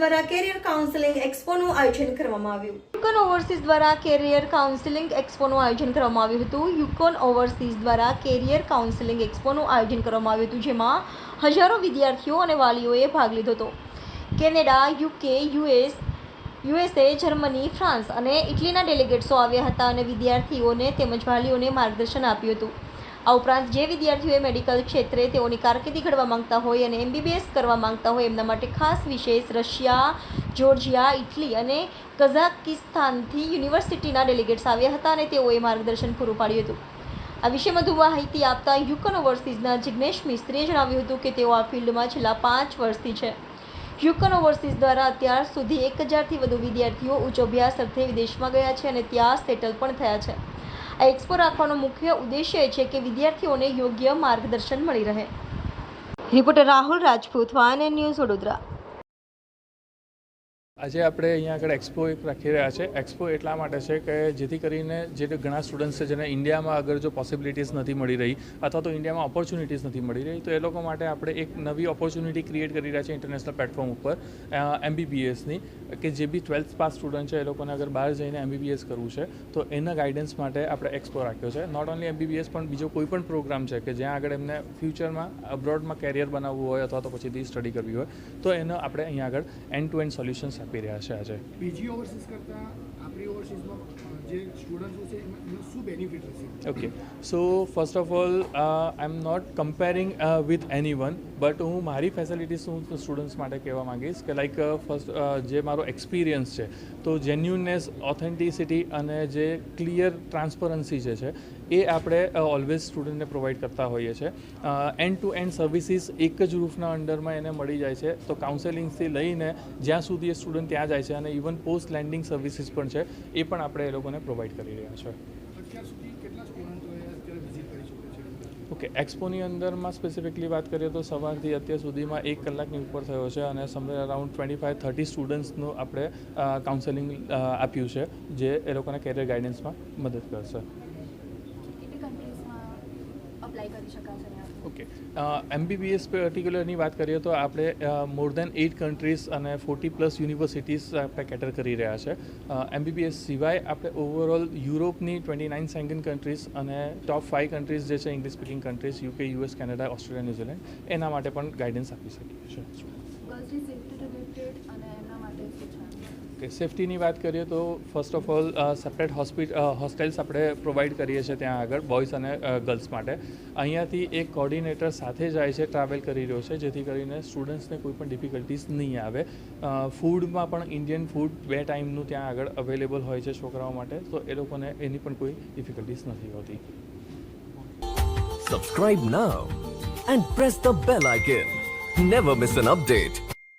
દ્વારા carrier counselling એક્સપોનું આયોજન કરવામાં આવ્યું. યુકોન ઓવરસીઝ દ્વારા કેરિયર કાઉન્સેલિંગ એક્સપોનું આયોજન કરવામાં આવ્યું હતું. યુકોન ઓવરસીઝ દ્વારા કેરિયર કાઉન્સેલિંગ એક્સપોનું આયોજન કરવામાં આવ્યું હતું, જેમાં હજારો વિદ્યાર્થીઓ અને વાલીઓએ ભાગ લીધો હતો. Canada, UK, USA, Germany, France અને ઇટલીના ડેલિગેટ્સો આવ્યા હતા અને વિદ્યાર્થીઓને તેમજ વાલીઓને માર્ગદર્શન આપ્યું હતું. આ ઉપરાંત જે વિદ્યાર્થીઓએ મેડિકલ ક્ષેત્રે તેઓની કારકિર્દી ઘડવા માંગતા હોય અને MBBS કરવા માંગતા હોય એમના માટે ખાસ વિશેષ રશિયા, જોર્જિયા, ઇટલી અને કઝાકિસ્તાનથી યુનિવર્સિટીના ડેલિગેટ્સ આવ્યા હતા અને તેઓએ માર્ગદર્શન પૂરું પાડ્યું હતું. આ વિશે વધુ માહિતી આપતા યુકોન ઓવરસીઝના જિગ્નેશ મિસ્ત્રીએ જણાવ્યું હતું કે તેઓ આ ફિલ્ડમાં છેલ્લા 5 વર્ષથી છે. યુકોન ઓવરસીઝ દ્વારા અત્યાર સુધી 1000થી વધુ વિદ્યાર્થીઓ ઉચ્ચ અભ્યાસ અર્થે વિદેશમાં ગયા છે અને ત્યાં સેટલ પણ થયા છે. આ એક્સપો રાખવાનો મુખ્ય ઉદ્દેશ્ય એ છે કે વિદ્યાર્થીઓને યોગ્ય માર્ગદર્શન મળી રહે. Reporter Rahul Rajput, van news, Vadodara. આજે આપણે અહીંયા આગળ એક્સપો એક રાખી રહ્યા છે. એક્સપો એટલા માટે છે કે જેથી કરીને જે ઘણા સ્ટુડન્ટ્સ છે જેને ઇન્ડિયામાં અગર જો પોસિબિલિટીઝ નથી મળી રહી અથવા તો ઇન્ડિયામાં ઓપોર્ચ્યુનિટીઝ નથી મળી રહી, તો એ લોકો માટે આપણે એક નવી ઓપોર્ચ્યુનિટી ક્રિએટ કરી રહ્યા છે ઇન્ટરનેશનલ પ્લેટફોર્મ ઉપર MBBSની, કે જે બી 12th પાસ સ્ટુડન્ટ છે એ લોકોને અગર બહાર જઈને MBBS કરવું છે તો એના ગાઈડન્સ માટે આપણે એક્સપો રાખ્યો છે. નોટ ઓનલી MBBS પણ બીજો કોઈ પણ પ્રોગ્રામ છે કે જ્યાં આગળ એમને ફ્યુચરમાં અબ્રોડમાં કેરિયર બનાવવું હોય અથવા તો પછીથી સ્ટડી કરવી હોય તો એનો આપણે અહીંયા આગળ એન્ડ ટુ એન્ડ સોલ્યુશન્સ આપી રહ્યા છે. આજે બીજી ઓવરસીઝ કરતાં આપણી ઓવરસીઝમાં જે સ્ટુડન્ટ્સો છે એનો શું બેનિફિટ રહેશે? Okay, so first of all I am not comparing with any one, but હું મારી ફેસિલિટીઝ હું સ્ટુડન્ટ્સ માટે કહેવા માંગીશ કે લાઈક ફર્સ્ટ જે મારો એક્સપિરિયન્સ છે તો જેન્યુનનેસ, ઓથેન્ટિસિટી અને જે ક્લિયર ટ્રાન્સપરન્સી જે છે એ આપણે ઓલવેઝ સ્ટુડન્ટને પ્રોવાઈડ કરતા હોઈએ છીએ. એન્ડ ટુ એન્ડ સર્વિસીસ એક જ રૂફના અંડરમાં એને મળી જાય છે. તો કાઉન્સેલિંગથી લઈને જ્યાં સુધી એ સ્ટુડન્ટ ત્યાં જાય છે અને ઇવન પોસ્ટ લેન્ડિંગ સર્વિસીસ પણ છે એ પણ આપણે એ લોકોને પ્રોવાઈડ કરી રહ્યા છે. અત્યાર સુધી કેટલા સ્ટુડન્ટોએ અત્યારે વિઝિટ કરી ચૂક્યા છે? ઓકે, એક્સપોની અંદરમાં સ્પેસિફિકલી વાત કરીએ તો સવારથી અત્યાર સુધીમાં 1 કલાકની ઉપર થયો છે અને સમવેર અરાઉન્ડ 25-30 સ્ટુડન્ટ્સનું આપણે કાઉન્સેલિંગ આપ્યું છે જે એ લોકોને કેરિયર ગાઈડન્સમાં મદદ કરશે. ઓકે, MBBS પર્ટિક્યુલરની વાત કરીએ તો આપણે મોર દેન 8 કન્ટ્રીઝ અને 40+ યુનિવર્સિટીઝ આપણે કેટર કરી રહ્યા છે. MBBS સિવાય આપણે ઓવરઓલ યુરોપની 29 સેંગન કન્ટ્રીઝ અને ટોપ 5 કન્ટ્રીઝ જે છે English speaking countries UK, US, Canada, Australia, New Zealand એના માટે પણ ગાઈડન્સ આપી શકીએ છીએ. કે સેફ્ટીની વાત કરીએ તો first of all separate hostels આપણે પ્રોવાઈડ કરીએ છીએ ત્યાં આગળ બોયઝ અને ગર્લ્સ માટે. અહીંયાથી એક કોર્ડિનેટર સાથે જાય છે, ટ્રાવેલ કરી રહ્યો છે, જેથી કરીને સ્ટુડન્ટ્સને કોઈ પણ ડિફિકલ્ટીઝ નહીં આવે. ફૂડમાં પણ ઇન્ડિયન ફૂડ 2 ટાઈમનું ત્યાં આગળ અવેલેબલ હોય છે છોકરાઓ માટે, તો એ લોકોને એની પણ કોઈ ડિફિકલ્ટીઝ નથી હોતી. Subscribe now and press the bell icon. Never miss an update.